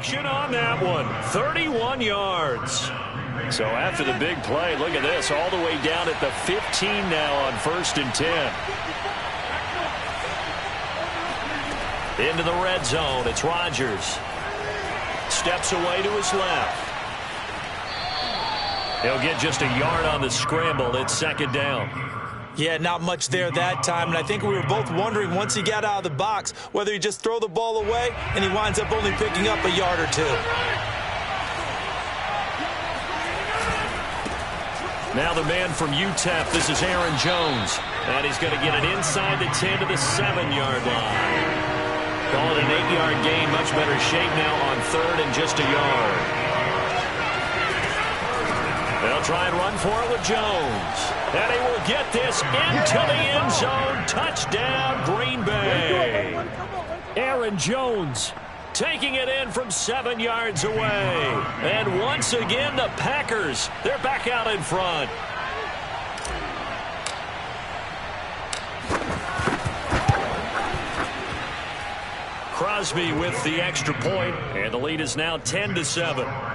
reception on that one. 31 yards. So after the big play, look at this, all the way down at the 15 now on 1st and 10. Into the red zone. It's Rodgers. Steps away to his left. He'll get just a yard on the scramble. It's 2nd down. Yeah, not much there that time, and I think we were both wondering once he got out of the box whether he just throw the ball away and he winds up only picking up a yard or two. Now the man from UTEP, this is Aaron Jones, and he's going to get it inside the 10 to the 7-yard line. Call it an 8-yard gain, much better shape now on 3rd and just a yard. They'll try and run for it with Jones. And he will get this into the end zone. Touchdown, Green Bay. Aaron Jones taking it in from 7 yards away. And once again, the Packers, they're back out in front. Crosby with the extra point, and the lead is now 10-7.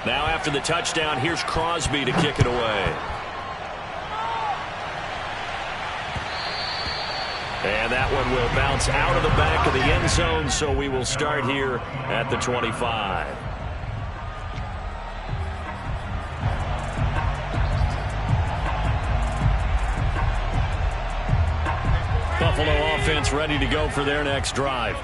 Now after the touchdown, here's Crosby to kick it away. And that one will bounce out of the back of the end zone, so we will start here at the 25. Buffalo offense ready to go for their next drive.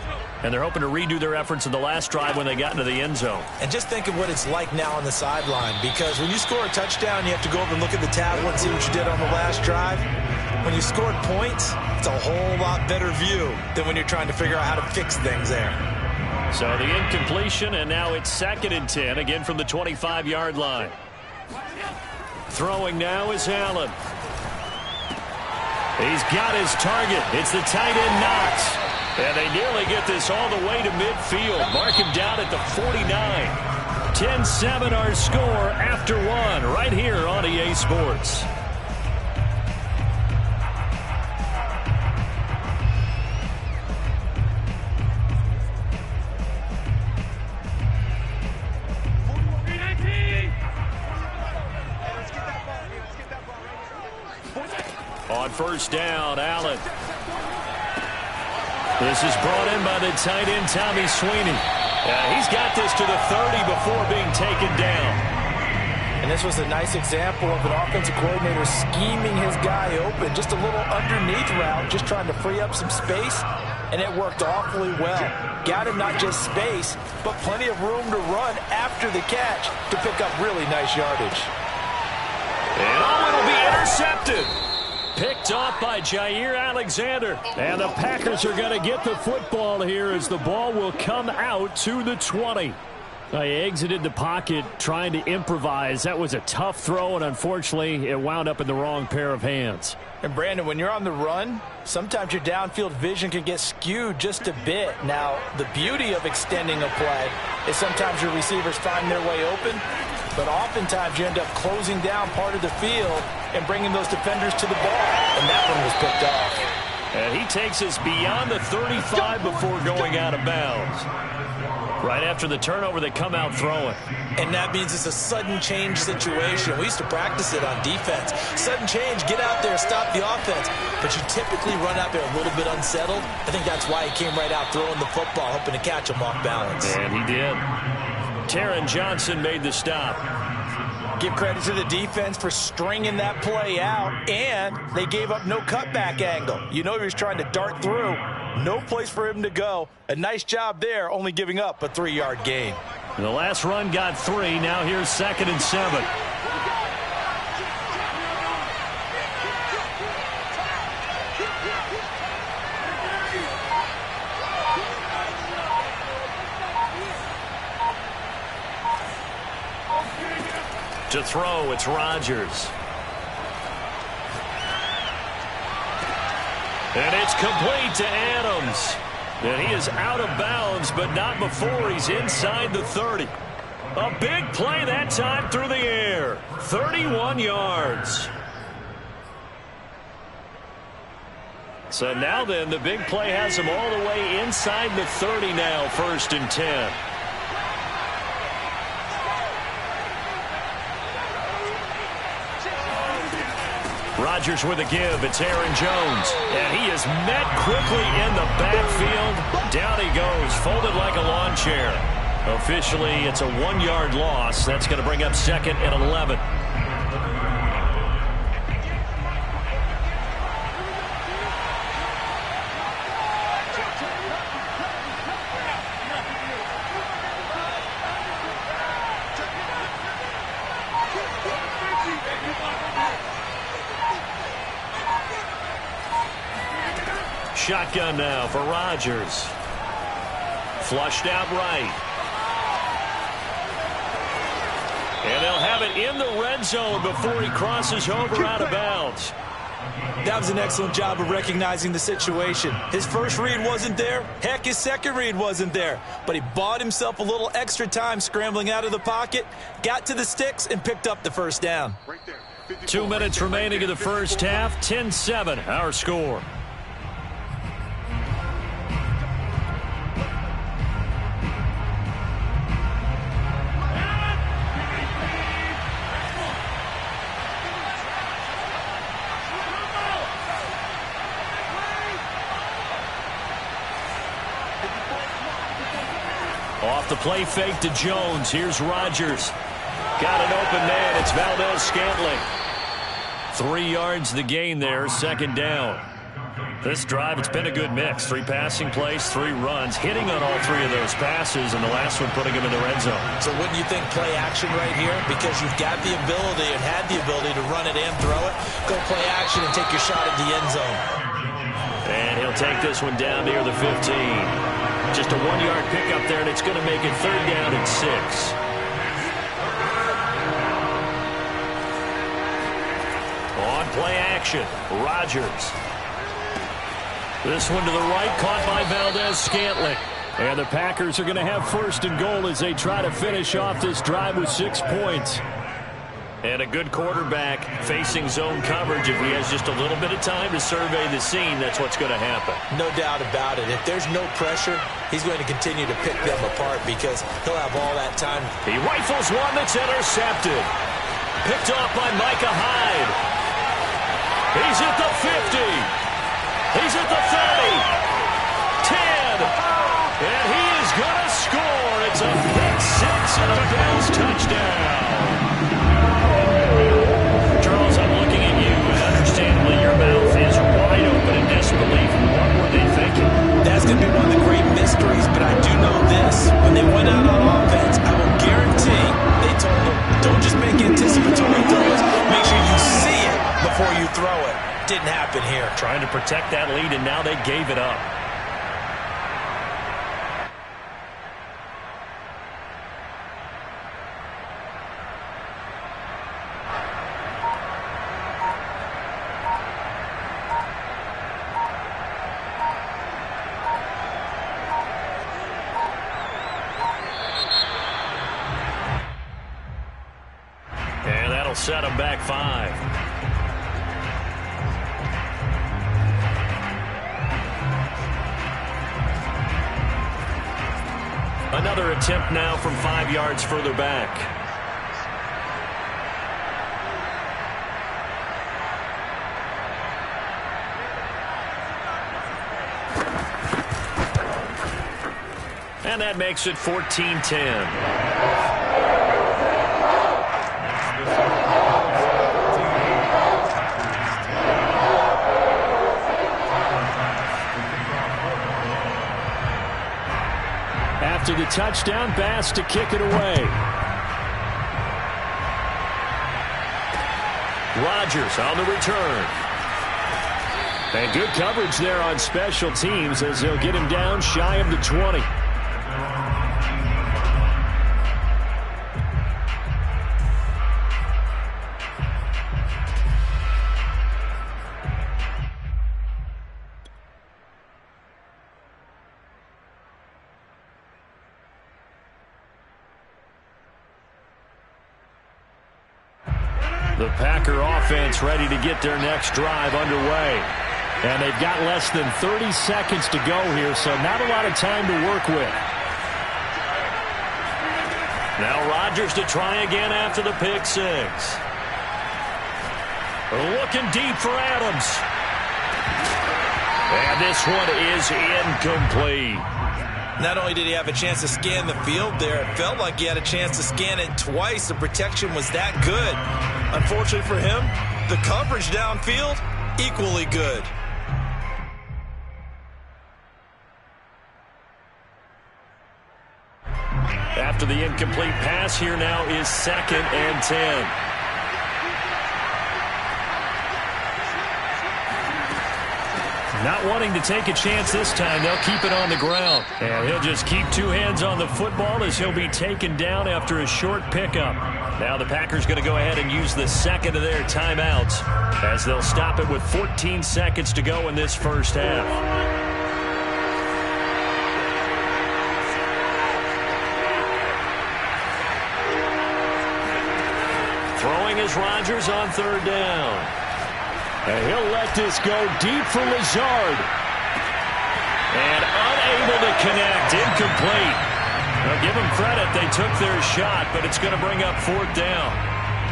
And they're hoping to redo their efforts in the last drive when they got into the end zone. And just think of what it's like now on the sideline, because when you score a touchdown, you have to go over and look at the tablet and see what you did on the last drive. When you scored points, it's a whole lot better view than when you're trying to figure out how to fix things there. So the incompletion, and now it's 2nd and 10, again from the 25-yard line. Throwing now is Allen. He's got his target. It's the tight end Knox. And they nearly get this all the way to midfield. Mark him down at the 49. 10-7 our score after one right here on EA Sports. On 1st down, Allen. This is brought in by the tight end, Tommy Sweeney. He's got this to the 30 before being taken down. And this was a nice example of an offensive coordinator scheming his guy open. Just a little underneath route, just trying to free up some space. And it worked awfully well. Got him not just space, but plenty of room to run after the catch to pick up really nice yardage. And it'll be intercepted. Picked off by Jair Alexander. And the Packers are going to get the football here as the ball will come out to the 20. He exited the pocket trying to improvise. That was a tough throw, and unfortunately, it wound up in the wrong pair of hands. And Brandon, when you're on the run, sometimes your downfield vision can get skewed just a bit. Now, the beauty of extending a play is sometimes your receivers find their way open, but oftentimes you end up closing down part of the field and bringing those defenders to the ball. And that one was picked off. And he takes us beyond the 35 before going out of bounds. Right after the turnover, they come out throwing. And that means it's a sudden change situation. We used to practice it on defense. Sudden change, get out there, stop the offense. But you typically run out there a little bit unsettled. I think that's why he came right out throwing the football, hoping to catch him off balance. And he did. Taron Johnson made the stop. Give credit to the defense for stringing that play out, and they gave up no cutback angle. You know he was trying to dart through. No place for him to go. A nice job there, only giving up a 3-yard gain. And the last run got 3. Now here's 2nd and 7. To throw, it's Rodgers. And it's complete to Adams. And he is out of bounds, but not before he's inside the 30. A big play that time through the air. 31 yards. So now then, the big play has him all the way inside the 30 now, 1st and 10. Rodgers with a give. It's Aaron Jones. And he is met quickly in the backfield. Down he goes, folded like a lawn chair. Officially, it's a 1-yard loss. That's going to bring up 2nd and 11. Shotgun now for Rodgers. Flushed out right. And they'll have it in the red zone before he crosses over out of bounds. That was an excellent job of recognizing the situation. His first read wasn't there. Heck, his second read wasn't there. But he bought himself a little extra time scrambling out of the pocket, got to the sticks, and picked up the first down. 2 minutes remaining in the first half. 10-7, our score. Off the play fake to Jones. Here's Rodgers. Got an open man. It's Valdes-Scantling. 3 yards the gain there. 2nd down. This drive, it's been a good mix. 3 passing plays, 3 runs. Hitting on all 3 of those passes, and the last one putting him in the red zone. So wouldn't you think play action right here? Because you've got the ability and had the ability to run it and throw it. Go play action and take your shot at the end zone. And he'll take this one down near the 15. Just a 1-yard pickup there, and it's going to make it 3rd down and 6. On play action, Rodgers. This one to the right, caught by Valdes-Scantling. And the Packers are going to have 1st and goal as they try to finish off this drive with 6 points. And a good quarterback facing zone coverage. If he has just a little bit of time to survey the scene, that's what's going to happen. No doubt about it. If there's no pressure, he's going to continue to pick them apart because he'll have all that time. He rifles one that's intercepted. Picked off by Micah Hyde. He's at the 50. He's at the 30. 10. And he is going to score. It's a pick 6 and a Bills touchdown. Charles, I'm looking at you, and understandably your mouth is wide open in disbelief. What were they thinking? That's going to be one of the great mysteries, but I do know this. When they went out on offense, I will guarantee they told them, don't just make anticipatory throws. Make sure you see it before you throw it. Didn't happen here. Trying to protect that lead, and now they gave it up. Set him back 5. Another attempt now from 5 yards further back. And that makes it 14-10. After the touchdown, Bass to kick it away. Rodgers on the return. And good coverage there on special teams as they'll get him down shy of the 20. The Packer offense ready to get their next drive underway. And they've got less than 30 seconds to go here, so not a lot of time to work with. Now Rodgers to try again after the pick six. Looking deep for Adams. And this one is incomplete. Not only did he have a chance to scan the field there, it felt like he had a chance to scan it twice. The protection was that good. Unfortunately for him, the coverage downfield, equally good. After the incomplete pass, here now is 2nd and 10. Not wanting to take a chance this time, they'll keep it on the ground. And he'll just keep 2 hands on the football as he'll be taken down after a short pickup. Now the Packers going to go ahead and use the second of their timeouts as they'll stop it with 14 seconds to go in this first half. Throwing is Rodgers on 3rd down. And he'll let this go deep for Lazard. And unable to connect. Incomplete. Now give them credit. They took their shot, but it's going to bring up 4th down.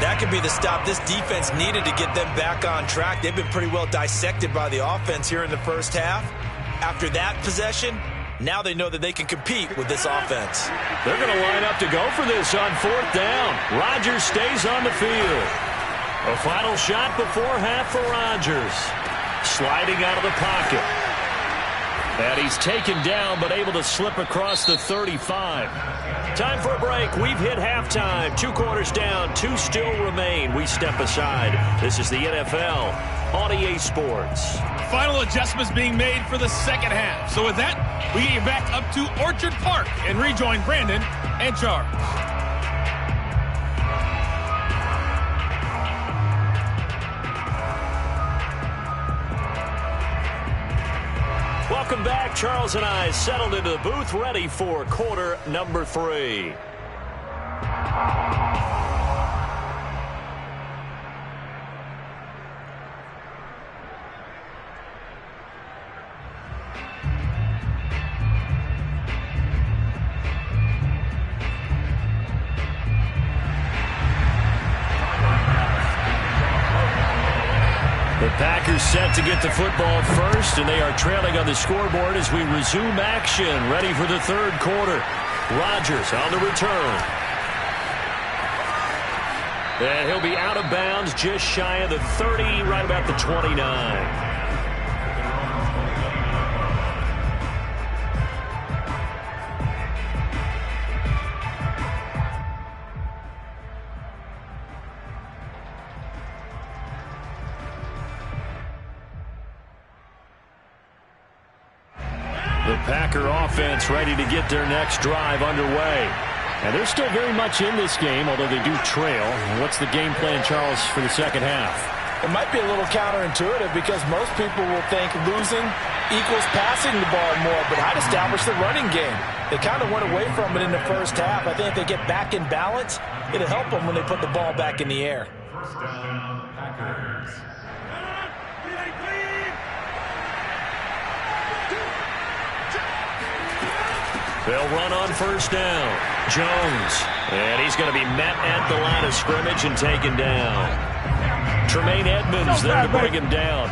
That could be the stop this defense needed to get them back on track. They've been pretty well dissected by the offense here in the first half. After that possession, now they know that they can compete with this offense. They're going to line up to go for this on 4th down. Rodgers stays on the field. A final shot before half for Rodgers. Sliding out of the pocket. And he's taken down but able to slip across the 35. Time for a break. We've hit halftime. 2 quarters down. 2 still remain. We step aside. This is the NFL on EA Sports. Final adjustments being made for the second half. So with that, we get you back up to Orchard Park and rejoin Brandon and Charles. Welcome back. Charles and I settled into the booth, ready for quarter number 3. The Packers set to get the football first, and they are trailing on the scoreboard as we resume action, ready for the 3rd quarter. Rodgers on the return. And he'll be out of bounds just shy of the 30, right about the 29. The Packer offense ready to get their next drive underway. And they're still very much in this game, although they do trail. What's the game plan, Charles, for the second half? It might be a little counterintuitive because most people will think losing equals passing the ball more, but I'd establish the running game. They kind of went away from it in the first half. I think if they get back in balance, it'll help them when they put the ball back in the air. First down, Packers. They'll run on first down. Jones. And he's going to be met at the line of scrimmage and taken down. Tremaine Edmonds there to bring him down.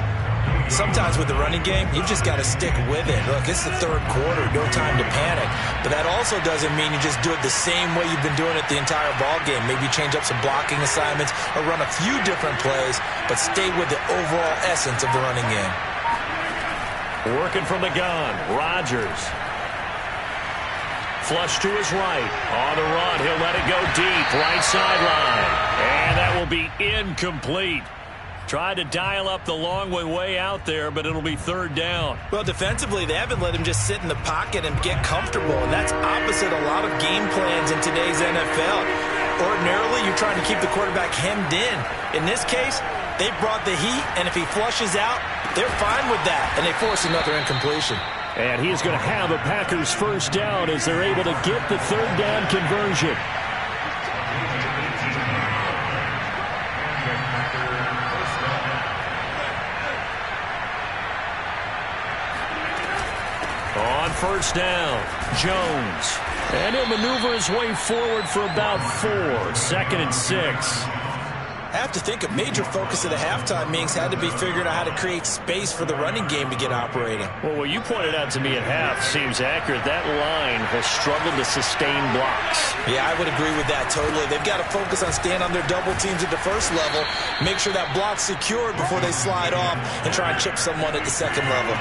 Sometimes with the running game, you've just got to stick with it. Look, it's the 3rd quarter, no time to panic. But that also doesn't mean you just do it the same way you've been doing it the entire ball game. Maybe change up some blocking assignments or run a few different plays, but stay with the overall essence of the running game. Working from the gun, Rodgers. Flush to his right. On the run, he'll let it go deep. Right sideline. And that will be incomplete. Tried to dial up the long way out there, but it'll be 3rd down. Well, defensively, they haven't let him just sit in the pocket and get comfortable, and that's opposite a lot of game plans in today's NFL. Ordinarily, you're trying to keep the quarterback hemmed in. In this case, they brought the heat, and if he flushes out, they're fine with that, and they force another incompletion. And he is going to have a Packers first down as they're able to get the 3rd down conversion. On first down, Jones. And he'll maneuver his way forward for about 4. 2nd and 6. I have to think a major focus of the halftime meetings had to be figuring out how to create space for the running game to get operating. Well, what you pointed out to me at half seems accurate. That line has struggled to sustain blocks. Yeah, I would agree with that totally. They've got to focus on staying on their double teams at the first level, make sure that block's secured before they slide off and try and chip someone at the second level.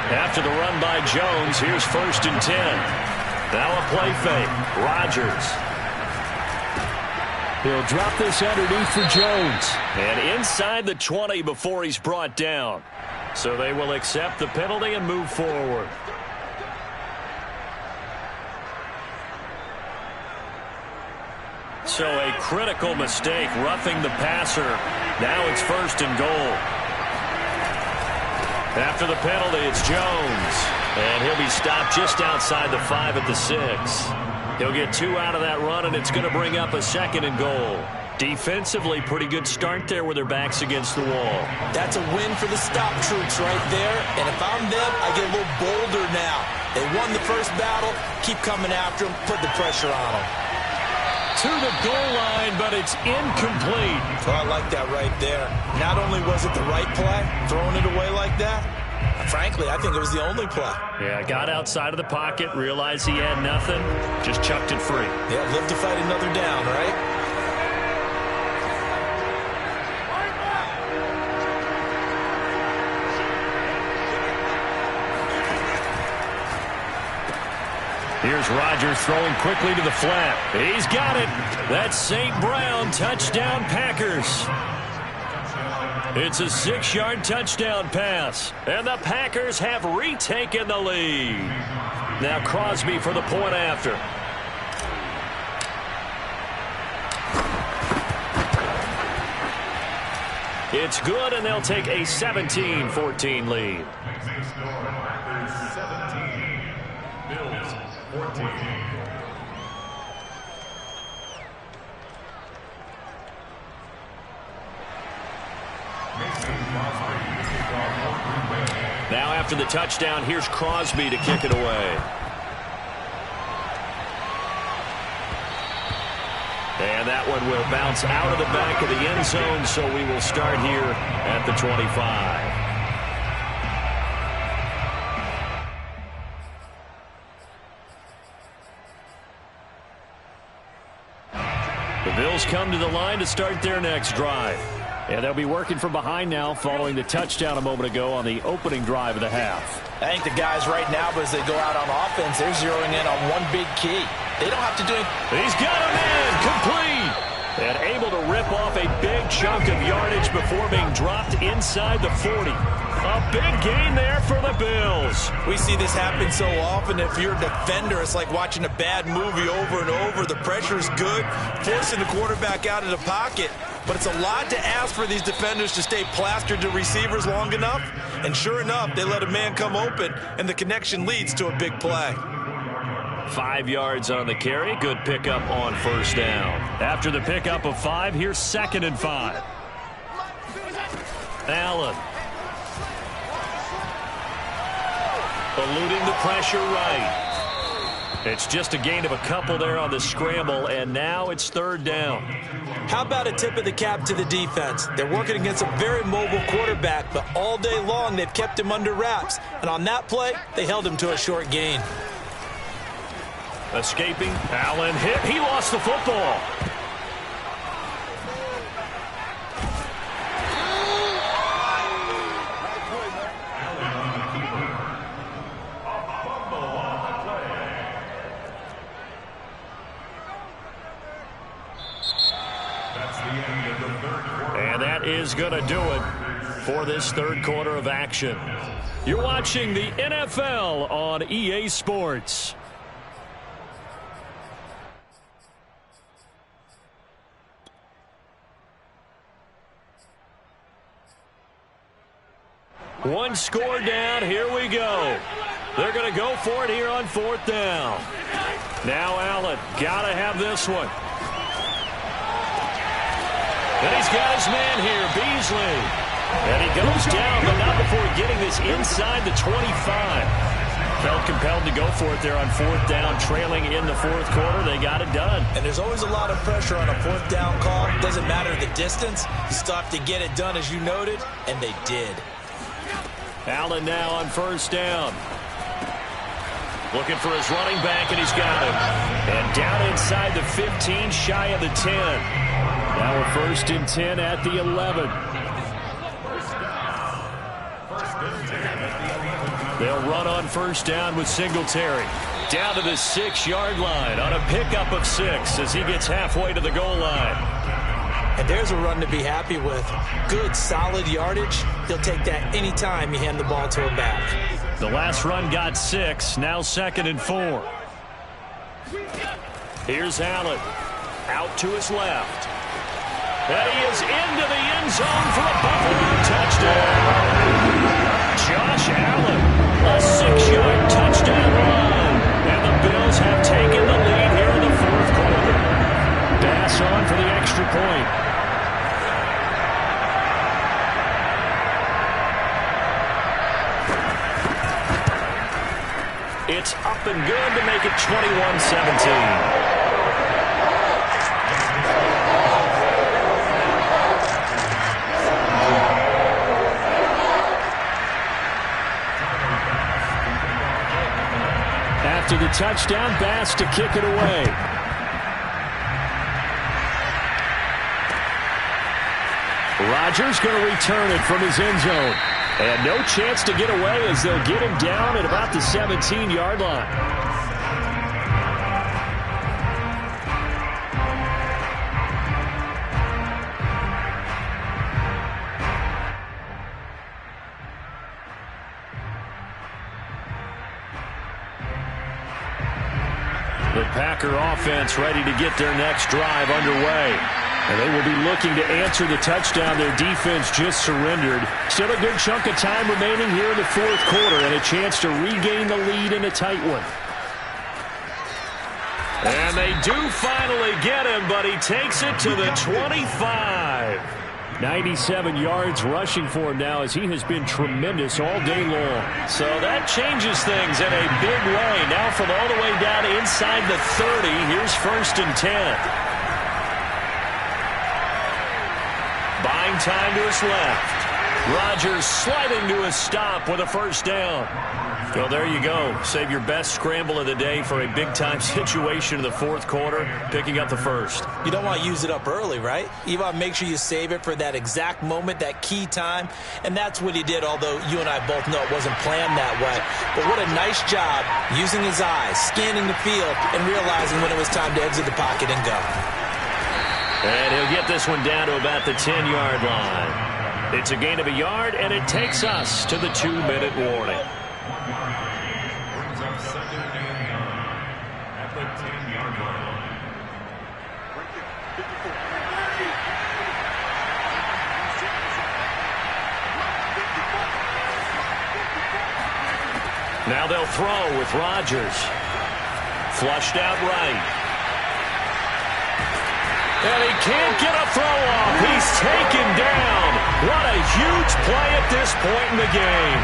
After the run by Jones, here's 1st and 10. Now a play fake. Rodgers. He'll drop this underneath for Jones. And inside the 20 before he's brought down. So they will accept the penalty and move forward. So a critical mistake, roughing the passer. Now it's 1st and goal. After the penalty, it's Jones. And he'll be stopped just outside the 5 at the 6. He'll get 2 out of that run, and it's going to bring up a 2nd and goal. Defensively, pretty good start there with their backs against the wall. That's a win for the stop troops right there. And if I'm them, I get a little bolder now. They won the first battle. Keep coming after them. Put the pressure on them. To the goal line, but it's incomplete. Oh, I like that right there. Not only was it the right play, throwing it away like that, frankly, I think it was the only play. Yeah, got outside of the pocket, realized he had nothing, just chucked it free. Yeah, live to fight another down, right? Here's Rodgers throwing quickly to the flat. He's got it. That's St. Brown. Touchdown, Packers. It's a 6-yard touchdown pass. And the Packers have retaken the lead. Now Crosby for the point after. It's good, and they'll take a 17-14 lead. Packers 17, Bills 14. Now after the touchdown, here's Crosby to kick it away. And that one will bounce out of the back of the end zone, so we will start here at the 25. The Bills come to the line to start their next drive. And they'll be working from behind now following the touchdown a moment ago on the opening drive of the half. I think the guys right now, as they go out on offense, they're zeroing in on one big key. They don't have to do it. He's got a man complete. And able to rip off a big chunk of yardage before being dropped inside the 40. A big gain there for the Bills. We see this happen so often. If you're a defender, it's like watching a bad movie over and over. The pressure's good, forcing the quarterback out of the pocket. But it's a lot to ask for these defenders to stay plastered to receivers long enough. And sure enough, they let a man come open, and the connection leads to a big play. 5 yards on the carry. Good pickup on first down. After the pickup of 5, here's 2nd and 5. Allen. Eluding the pressure right. It's just a gain of a couple there on the scramble, and now it's 3rd down. How about a tip of the cap to the defense? They're working against a very mobile quarterback, but all day long they've kept him under wraps. And on that play, they held him to a short gain. Escaping. Allen hit. He lost the football. And that is going to do it for this 3rd quarter of action. You're watching the NFL on EA Sports. One score down. Here we go. They're going to go for it here on 4th down. Now Allen. Got to have this one. And he's got his man here, Beasley. And he goes down, but not before getting this inside the 25. felt compelled to go for it there on fourth down, trailing in the fourth quarter. They got it done. And there's always a lot of pressure on a fourth down call. Doesn't matter the distance. You still have to get it done, as you noted, and they did. Allen now on first down. Looking for his running back, and he's got him. And down inside the 15, shy of the 10. Now a first and 10 at the 11. They'll run on first down with Singletary. Down to the 6-yard line on a pickup of 6 as he gets halfway to the goal line. And there's a run to be happy with. Good, solid yardage. He'll take that anytime you hand the ball to him back. The last run got 6. Now 2nd and 4. Here's Allen. Out to his left. And he is into the end zone for a Buffalo touchdown. Josh Allen. A 6-yard touchdown run. And the Bills have taken the lead here in the fourth quarter. Bass on for the extra point. It's up and good to make it 21-17. After the touchdown, Bass to kick it away. Rodgers going to return it from his end zone. And no chance to get away as they'll get him down at about the 17-yard line. The Packer offense ready to get their next drive underway. And they will be looking to answer the touchdown their defense just surrendered. Still a good chunk of time remaining here in the fourth quarter and a chance to regain the lead in a tight one. And they do finally get him, but he takes it to the 25. 97 yards rushing for him now as he has been tremendous all day long. So that changes things in a big way. Now from all the way down inside the 30, here's 1st and 10. Buying time to his left. Rodgers sliding to a stop with a first down. Well, there you go. Save your best scramble of the day for a big-time situation in the fourth quarter, picking up the first. You don't want to use it up early, right? You want to make sure you save it for that exact moment, that key time. And that's what he did, although you and I both know it wasn't planned that way. But what a nice job using his eyes, scanning the field, and realizing when it was time to exit the pocket and go. And he'll get this one down to about the 10-yard line. It's a gain of a yard, and it takes us to the 2-minute warning. Brings up 2nd and 9 at the 10-yard line. Now they'll throw with Rodgers. Flushed out right. And he can't get a throw off. He's taken down. What a huge play at this point in the game.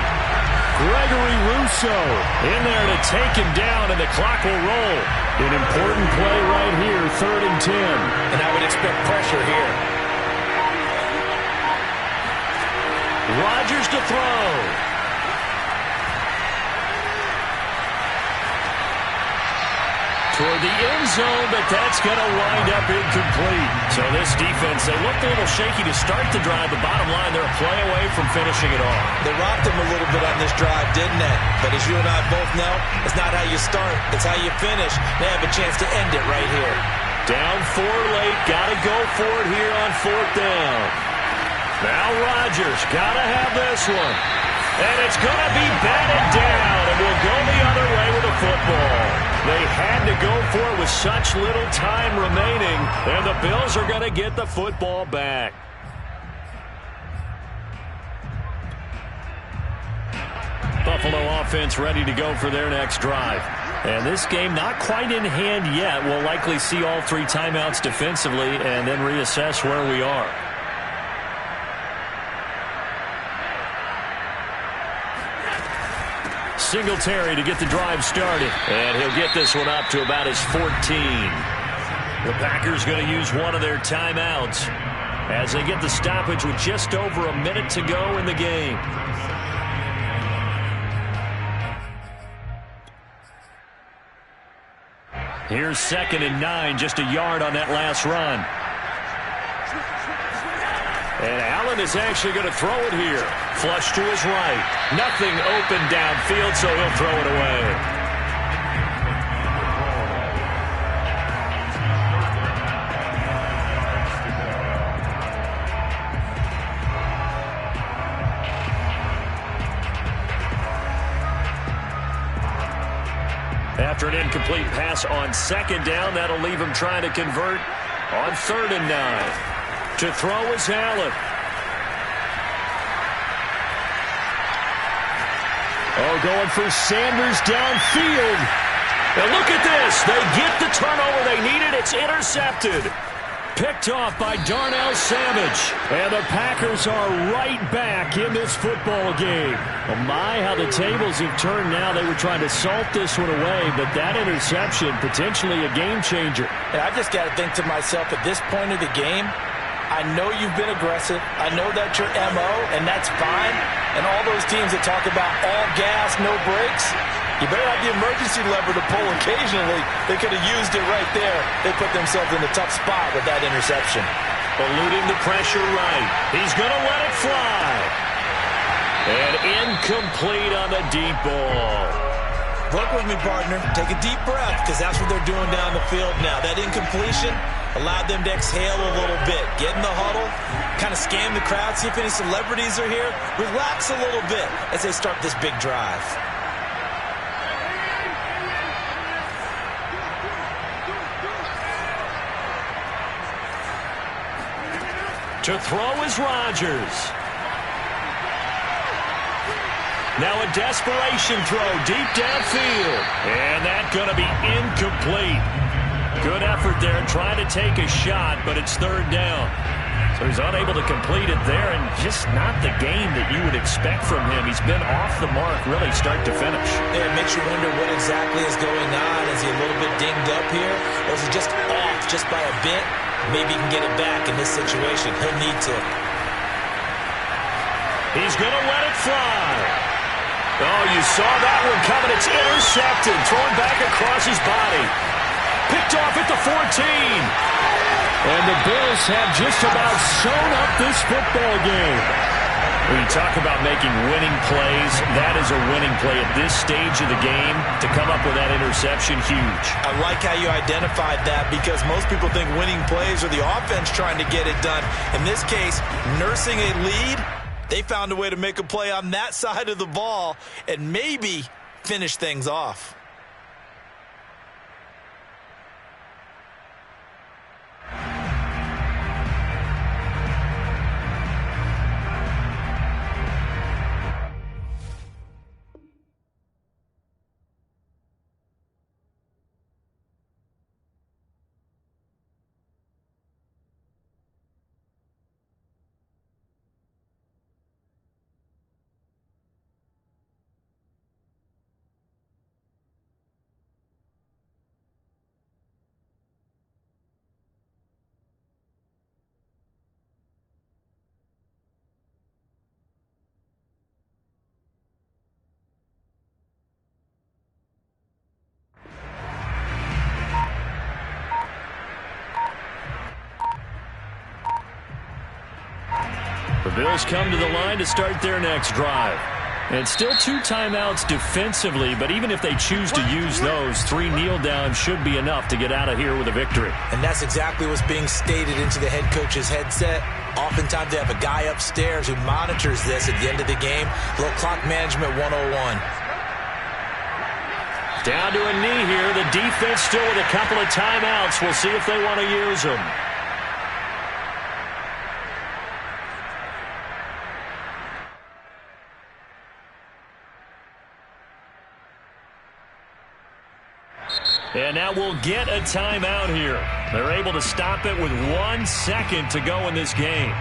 Gregory Rousseau in there to take him down, and the clock will roll. An important play right here, 3rd and 10. And I would expect pressure here. Rodgers to throw. Toward the end zone, but that's going to wind up incomplete. So this defense, they looked a little shaky to start the drive. The bottom line, they're a play away from finishing it off. They rocked him a little bit on this drive, didn't they? But as you and I both know, it's not how you start, it's how you finish. They have a chance to end it right here. Down 4 late, got to go for it here on 4th down. Now Rodgers, got to have this one. And it's going to be batted down, and we'll go the other way with the football. They had to go for it with such little time remaining, and the Bills are going to get the football back. Buffalo offense ready to go for their next drive. And this game not quite in hand yet. We'll likely see all 3 timeouts defensively and then reassess where we are. Singletary to get the drive started. And he'll get this one up to about his 14. The Packers going to use one of their timeouts as they get the stoppage with just over a minute to go in the game. Here's 2nd and 9, just a yard on that last run. And Allen is actually going to throw it here. Flush to his right. Nothing open downfield, so he'll throw it away. After an incomplete pass on 2nd down, that'll leave him trying to convert on 3rd and 9. To throw is Allen. Oh, going for Sanders downfield. And look at this. They get the turnover they needed. It's intercepted. Picked off by Darnell Savage. And the Packers are right back in this football game. Oh my, how the tables have turned now. They were trying to salt this one away, but that interception, potentially a game changer. And I've just got to think to myself, at this point of the game, I know you've been aggressive. I know that's your MO, and that's fine. And all those teams that talk about all gas, no brakes, you better have the emergency lever to pull occasionally. They could have used it right there. They put themselves in a tough spot with that interception. Eluding the pressure right. He's going to let it fly. And incomplete on the deep ball. Work with me, partner. Take a deep breath, because that's what they're doing down the field now. That incompletion allowed them to exhale a little bit. Get in the huddle, kind of scan the crowd, see if any celebrities are here. Relax a little bit as they start this big drive. To throw is Rodgers. Now a desperation throw deep downfield. And that's going to be incomplete. Good effort there trying to take a shot, but it's 3rd down. So he's unable to complete it there, and just not the game that you would expect from him. He's been off the mark really start to finish. Yeah, it makes you wonder what exactly is going on. Is he a little bit dinged up here? Or is he just off just by a bit? Maybe he can get it back in this situation. He'll need to. He's going to let it fly. Oh, you saw that one coming. It's intercepted. Thrown back across his body. Picked off at the 14. And the Bills have just about sewn up this football game. When you talk about making winning plays, that is a winning play at this stage of the game. To come up with that interception, huge. I like how you identified that, because most people think winning plays are the offense trying to get it done. In this case, nursing a lead, they found a way to make a play on that side of the ball and maybe finish things off. The Bills come to the line to start their next drive. And still 2 timeouts defensively, but even if they choose to use those, 3 kneel downs should be enough to get out of here with a victory. And that's exactly what's being stated into the head coach's headset. Oftentimes they have a guy upstairs who monitors this at the end of the game. A little clock management 101. Down to a knee here. The defense still with a couple of timeouts. We'll see if they want to use them. And now we'll get a timeout here. They're able to stop it with 1 second to go in this game.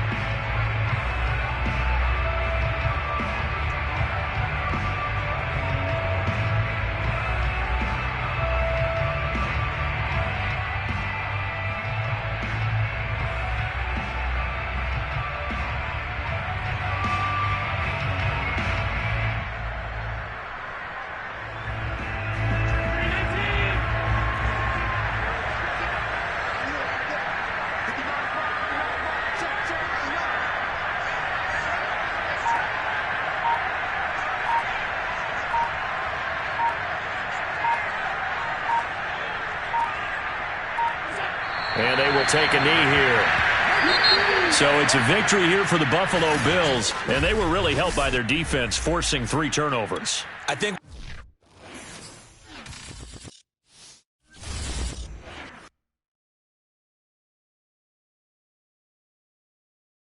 And they will take a knee here. So it's a victory here for the Buffalo Bills, and they were really helped by their defense forcing 3 turnovers. I think